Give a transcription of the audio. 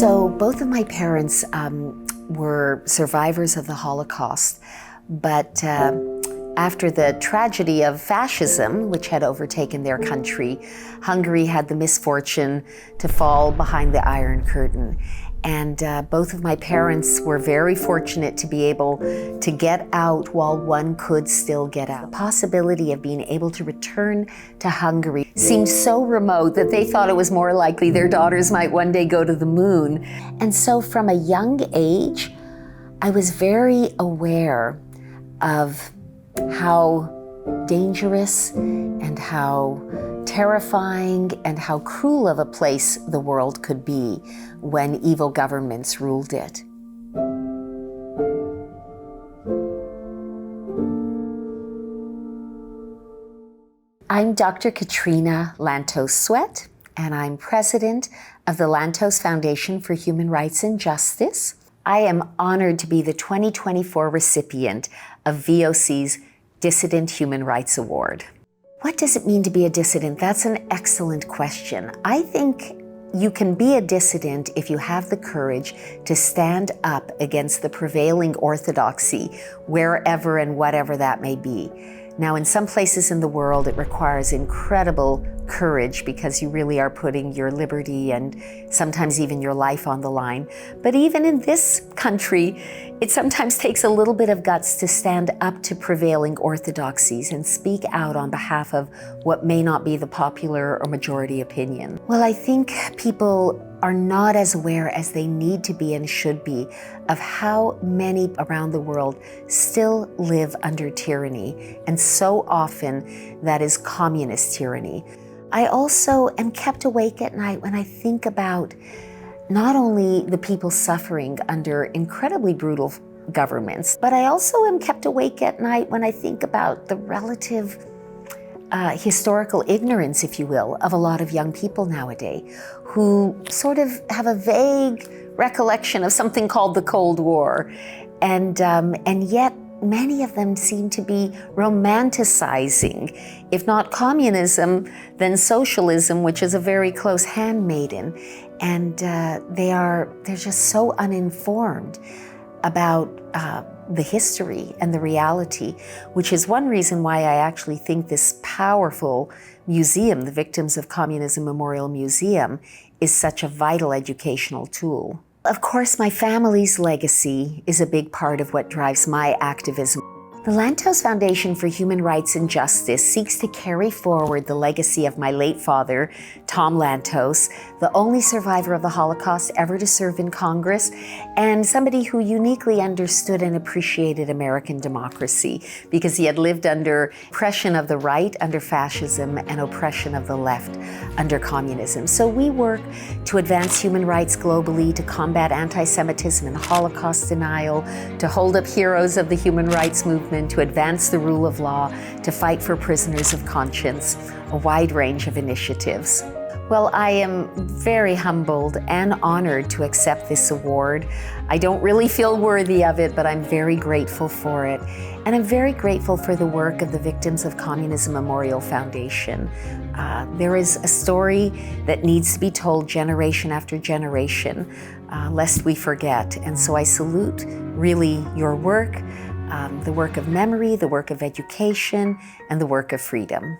So both of my parents were survivors of the Holocaust, but after the tragedy of fascism, which had overtaken their country, Hungary had the misfortune to fall behind the Iron Curtain. And both of my parents were very fortunate to be able to get out while one could still get out. The possibility of being able to return to Hungary seemed so remote that they thought it was more likely their daughters might one day go to the moon. And so from a young age, I was very aware of how dangerous and how terrifying and how cruel of a place the world could be when evil governments ruled it. I'm Dr. Katrina Lantos Swett, and I'm president of the Lantos Foundation for Human Rights and Justice. I am honored to be the 2024 recipient of VOC's Dissident Human Rights Award. What does it mean to be a dissident? That's an excellent question. I think you can be a dissident if you have the courage to stand up against the prevailing orthodoxy, wherever and whatever that may be. Now, in some places in the world, it requires incredible courage because you really are putting your liberty and sometimes even your life on the line. But even in this country, it sometimes takes a little bit of guts to stand up to prevailing orthodoxies and speak out on behalf of what may not be the popular or majority opinion. Well, I think people are not as aware as they need to be and should be of how many around the world still live under tyranny, and so often that is communist tyranny. I also am kept awake at night when I think about not only the people suffering under incredibly brutal governments, but I also am kept awake at night when I think about the relative historical ignorance, if you will, of a lot of young people nowadays who sort of have a vague recollection of something called the Cold War. And yet many of them seem to be romanticizing, if not communism, then socialism, which is a very close handmaiden. And they're just so uninformed about the history and the reality, which is one reason why I actually think this powerful museum, the Victims of Communism Memorial Museum, is such a vital educational tool. Of course, my family's legacy is a big part of what drives my activism. The Lantos Foundation for Human Rights and Justice seeks to carry forward the legacy of my late father, Tom Lantos, the only survivor of the Holocaust ever to serve in Congress, and somebody who uniquely understood and appreciated American democracy because he had lived under oppression of the right under fascism and oppression of the left under communism. So we work to advance human rights globally, to combat anti-Semitism and Holocaust denial, to hold up heroes of the human rights movement, to advance the rule of law, to fight for prisoners of conscience, a wide range of initiatives. Well, I am very humbled and honored to accept this award. I don't really feel worthy of it, but I'm very grateful for it. And I'm very grateful for the work of the Victims of Communism Memorial Foundation. There is a story that needs to be told generation after generation, lest we forget. And so I salute really your work, the work of memory, the work of education, and the work of freedom.